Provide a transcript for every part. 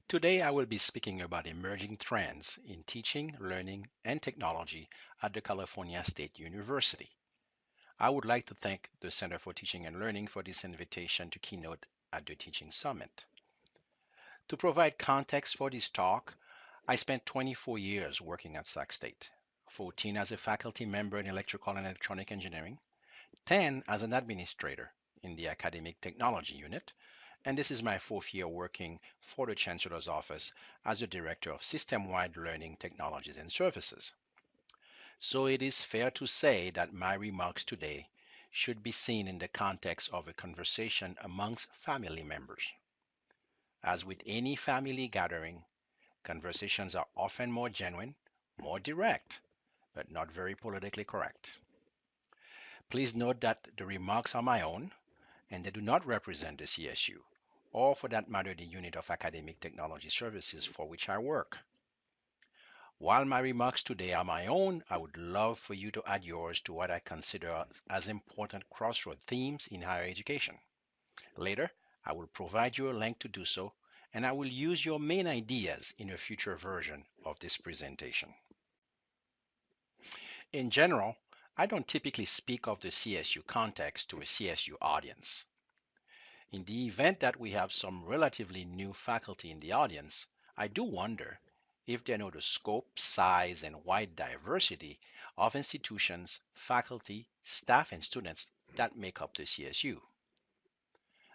Today, I will be speaking about emerging trends in teaching, learning, and technology at the California State University. I would like to thank the Center for Teaching and Learning for this invitation to keynote at the Teaching Summit. To provide context for this talk, I spent 24 years working at Sac State, 14 as a faculty member in electrical and electronic engineering, 10 as an administrator in the academic technology unit, and this is my fourth year working for the Chancellor's Office as the Director of System-Wide Learning Technologies and Services. So it is fair to say that my remarks today should be seen in the context of a conversation amongst family members. As with any family gathering, conversations are often more genuine, more direct, but not very politically correct. Please note that the remarks are my own and they do not represent the CSU, or for that matter, the unit of academic technology services for which I work. While my remarks today are my own, I would love for you to add yours to what I consider as important crossroad themes in higher education. Later, I will provide you a link to do so, and I will use your main ideas in a future version of this presentation. In general, I don't typically speak of the CSU context to a CSU audience. In the event that we have some relatively new faculty in the audience, I do wonder if they know the scope, size, and wide diversity of institutions, faculty, staff, and students that make up the CSU.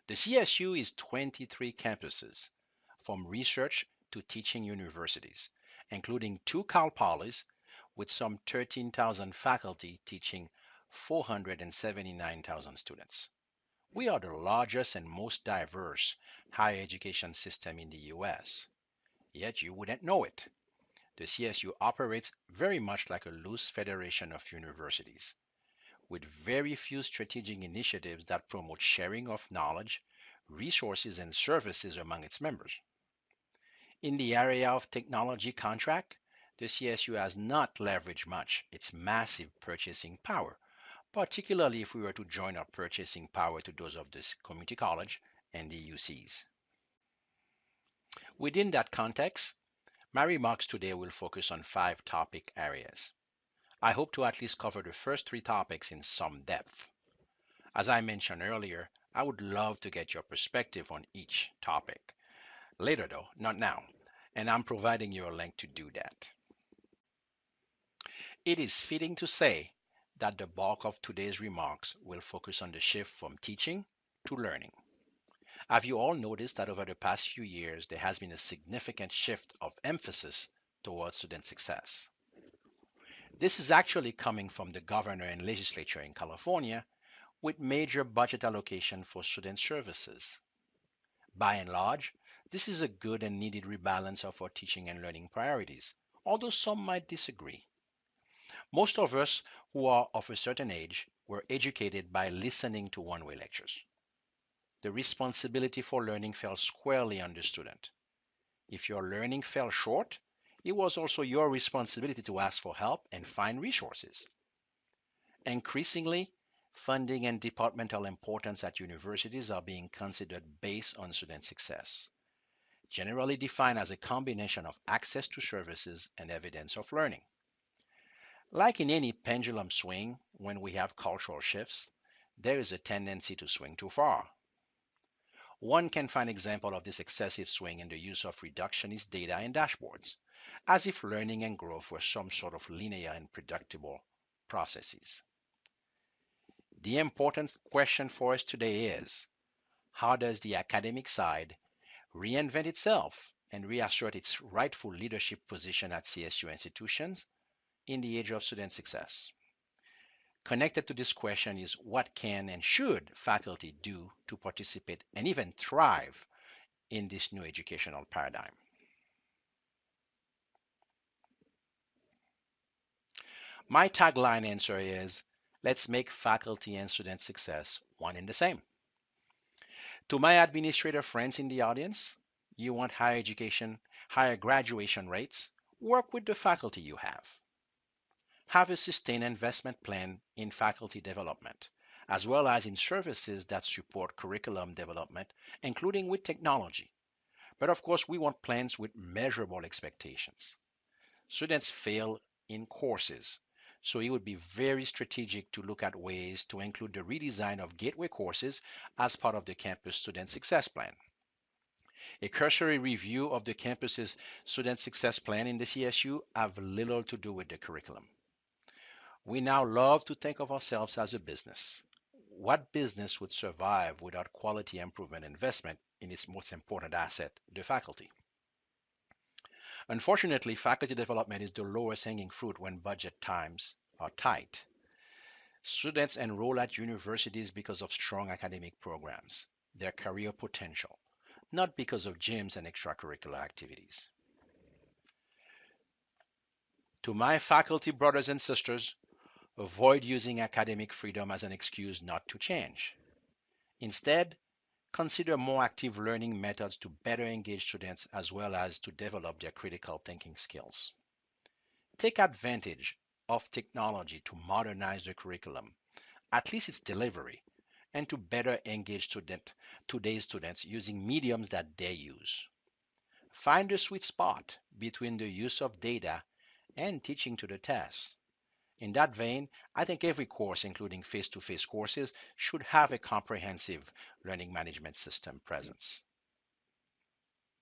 The CSU is 23 campuses, from research to teaching universities, including two Cal Polys with some 13,000 faculty teaching 479,000 students. We are the largest and most diverse higher education system in the US, yet you wouldn't know it. The CSU operates very much like a loose federation of universities, with very few strategic initiatives that promote sharing of knowledge, resources, and services among its members. In the area of technology contract, the CSU has not leveraged much its massive purchasing power, particularly if we were to join our purchasing power to those of this community college and the UCs. Within that context, my remarks today will focus on five topic areas. I hope to at least cover the first three topics in some depth. As I mentioned earlier, I would love to get your perspective on each topic. Later though, not now, and I'm providing you a link to do that. It is fitting to say that the bulk of today's remarks will focus on the shift from teaching to learning. Have you all noticed that over the past few years, there has been a significant shift of emphasis towards student success? This is actually coming from the governor and legislature in California with major budget allocation for student services. By and large, this is a good and needed rebalance of our teaching and learning priorities, although some might disagree. Most of us who are of a certain age were educated by listening to one-way lectures. The responsibility for learning fell squarely on the student. If your learning fell short, it was also your responsibility to ask for help and find resources. Increasingly, funding and departmental importance at universities are being considered based on student success, generally defined as a combination of access to services and evidence of learning. Like in any pendulum swing, when we have cultural shifts, there is a tendency to swing too far. One can find example of this excessive swing in the use of reductionist data and dashboards, as if learning and growth were some sort of linear and predictable processes. The important question for us today is, how does the academic side reinvent itself and reassert its rightful leadership position at CSU institutions in the age of student success? Connected to this question is what can and should faculty do to participate and even thrive in this new educational paradigm? My tagline answer is, let's make faculty and student success one and the same. To my administrator friends in the audience, you want higher education, higher graduation rates, work with the faculty you have. Have a sustained investment plan in faculty development, as well as in services that support curriculum development, including with technology. But of course, we want plans with measurable expectations. Students fail in courses, so it would be very strategic to look at ways to include the redesign of gateway courses as part of the campus student success plan. A cursory review of the campus's student success plan in the CSU have little to do with the curriculum. We now love to think of ourselves as a business. What business would survive without quality improvement investment in its most important asset, the faculty? Unfortunately, faculty development is the lowest hanging fruit when budget times are tight. Students enroll at universities because of strong academic programs, their career potential, not because of gyms and extracurricular activities. To my faculty brothers and sisters, avoid using academic freedom as an excuse not to change. Instead, consider more active learning methods to better engage students as well as to develop their critical thinking skills. Take advantage of technology to modernize the curriculum, at least its delivery, and to better engage today's students using mediums that they use. Find the sweet spot between the use of data and teaching to the test. In that vein, I think every course, including face-to-face courses, should have a comprehensive learning management system presence.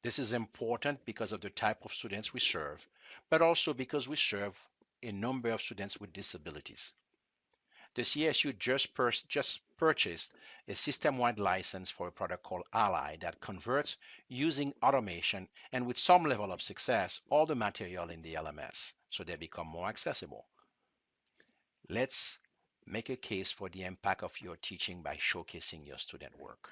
This is important because of the type of students we serve, but also because we serve a number of students with disabilities. The CSU just purchased a system-wide license for a product called Ally that converts using automation and with some level of success all the material in the LMS so they become more accessible. Let's make a case for the impact of your teaching by showcasing your student work.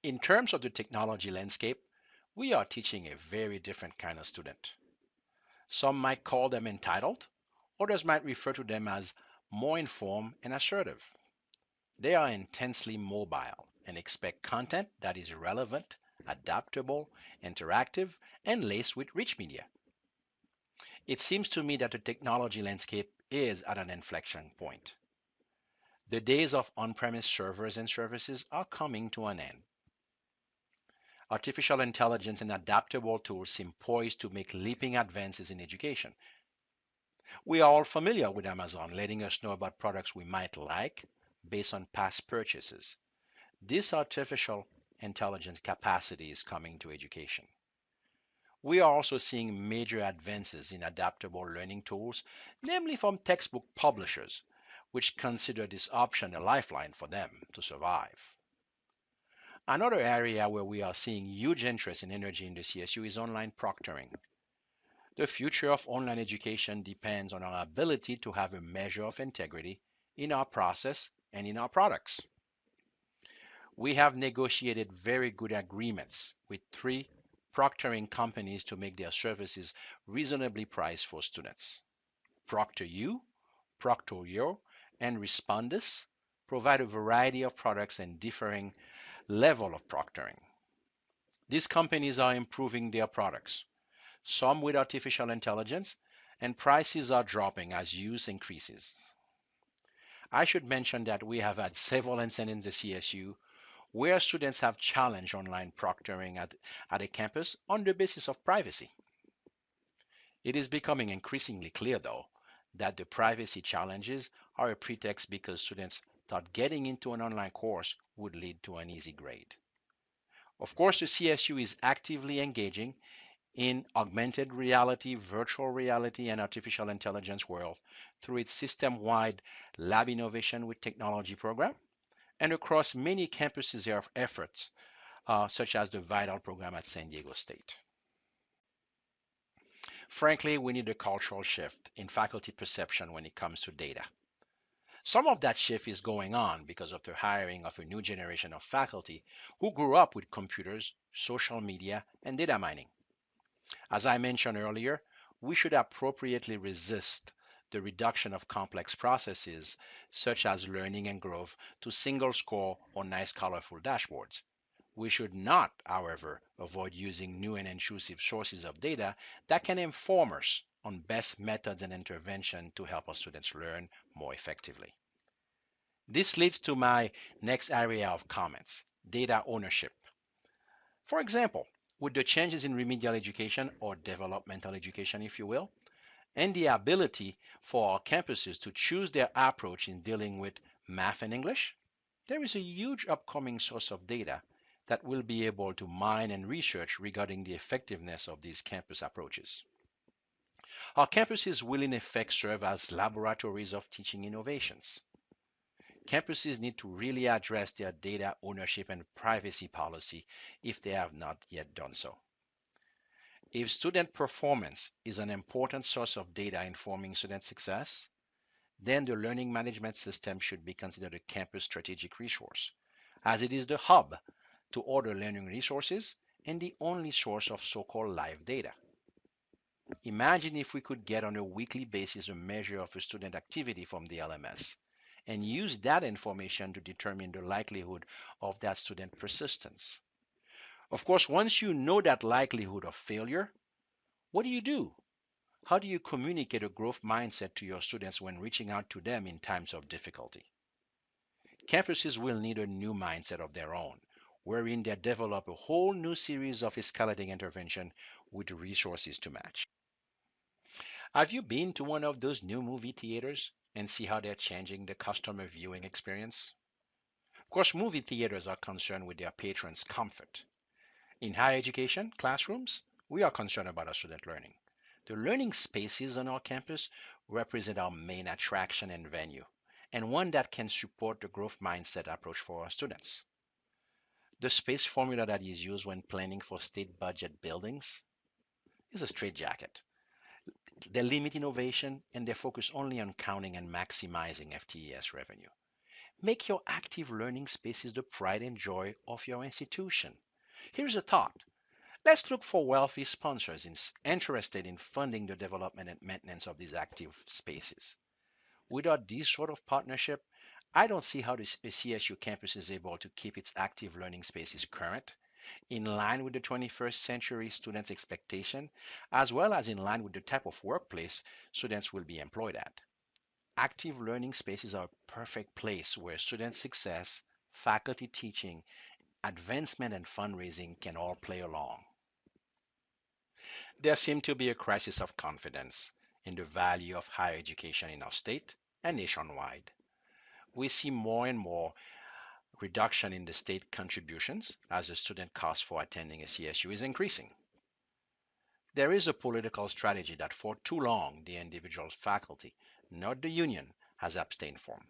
In terms of the technology landscape, we are teaching a very different kind of student. Some might call them entitled, others might refer to them as more informed and assertive. They are intensely mobile and expect content that is relevant, adaptable, interactive, and laced with rich media. It seems to me that the technology landscape is at an inflection point. The days of on-premise servers and services are coming to an end. Artificial intelligence and adaptable tools seem poised to make leaping advances in education. We are all familiar with Amazon letting us know about products we might like based on past purchases. This artificial intelligence capacity is coming to education. We are also seeing major advances in adaptable learning tools, namely from textbook publishers, which consider this option a lifeline for them to survive. Another area where we are seeing huge interest and energy in the CSU is online proctoring. The future of online education depends on our ability to have a measure of integrity in our process and in our products. We have negotiated very good agreements with 3 proctoring companies to make their services reasonably priced for students. ProctorU, Proctorio, and Respondus provide a variety of products and differing level of proctoring. These companies are improving their products, some with artificial intelligence, and prices are dropping as use increases. I should mention that we have had several incidents in the CSU where students have challenged online proctoring at a campus on the basis of privacy. It is becoming increasingly clear, though, that the privacy challenges are a pretext because students thought getting into an online course would lead to an easy grade. Of course, the CSU is actively engaging in augmented reality, virtual reality, and artificial intelligence world through its system-wide Lab Innovation with Technology program and across many campuses efforts, such as the VITAL program at San Diego State. Frankly, we need a cultural shift in faculty perception when it comes to data. Some of that shift is going on because of the hiring of a new generation of faculty who grew up with computers, social media, and data mining. As I mentioned earlier, we should appropriately resist the reduction of complex processes such as learning and growth to single score or nice colorful dashboards. We should not, however, avoid using new and intrusive sources of data that can inform us on best methods and intervention to help our students learn more effectively. This leads to my next area of comments, data ownership. For example, with the changes in remedial education or developmental education, if you will, and the ability for our campuses to choose their approach in dealing with math and English, there is a huge upcoming source of data that will be able to mine and research regarding the effectiveness of these campus approaches. Our campuses will in effect serve as laboratories of teaching innovations. Campuses need to really address their data ownership and privacy policy if they have not yet done so. If student performance is an important source of data informing student success, then the learning management system should be considered a campus strategic resource, as it is the hub to order learning resources and the only source of so-called live data. Imagine if we could get on a weekly basis a measure of a student activity from the LMS and use that information to determine the likelihood of that student persistence. Of course, once you know that likelihood of failure, what do? How do you communicate a growth mindset to your students when reaching out to them in times of difficulty? Campuses will need a new mindset of their own, wherein they develop a whole new series of escalating intervention with resources to match. Have you been to one of those new movie theaters and see how they're changing the customer viewing experience? Of course, movie theaters are concerned with their patrons' comfort. In higher education classrooms, we are concerned about our student learning. The learning spaces on our campus represent our main attraction and venue, and one that can support the growth mindset approach for our students. The space formula that is used when planning for state budget buildings is a straitjacket. They limit innovation and they focus only on counting and maximizing FTES revenue. Make your active learning spaces the pride and joy of your institution. Here's a thought. Let's look for wealthy sponsors interested in funding the development and maintenance of these active spaces. Without this sort of partnership, I don't see how the CSU campus is able to keep its active learning spaces current, in line with the 21st century students' expectation, as well as in line with the type of workplace students will be employed at. Active learning spaces are a perfect place where student success, faculty teaching, advancement, and fundraising can all play along. There seems to be a crisis of confidence in the value of higher education in our state and nationwide. We see more and more reduction in the state contributions as the student cost for attending a CSU is increasing. There is a political strategy that for too long the individual faculty, not the union, has abstained from.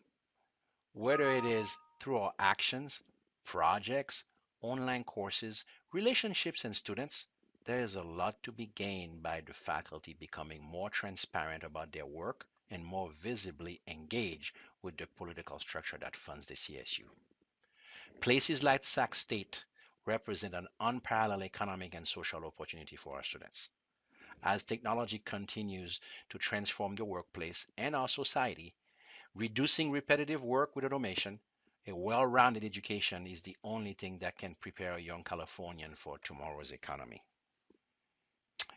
Whether it is through our actions, projects, online courses, relationships, and students, there is a lot to be gained by the faculty becoming more transparent about their work and more visibly engaged with the political structure that funds the CSU. Places like Sac State represent an unparalleled economic and social opportunity for our students. As technology continues to transform the workplace and our society, reducing repetitive work with automation, a well-rounded education is the only thing that can prepare a young Californian for tomorrow's economy.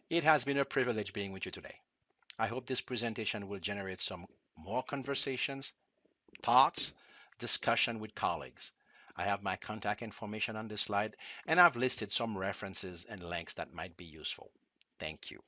It has been a privilege being with you today. I hope this presentation will generate some more conversations, thoughts, discussion with colleagues. I have my contact information on this slide, and I've listed some references and links that might be useful. Thank you.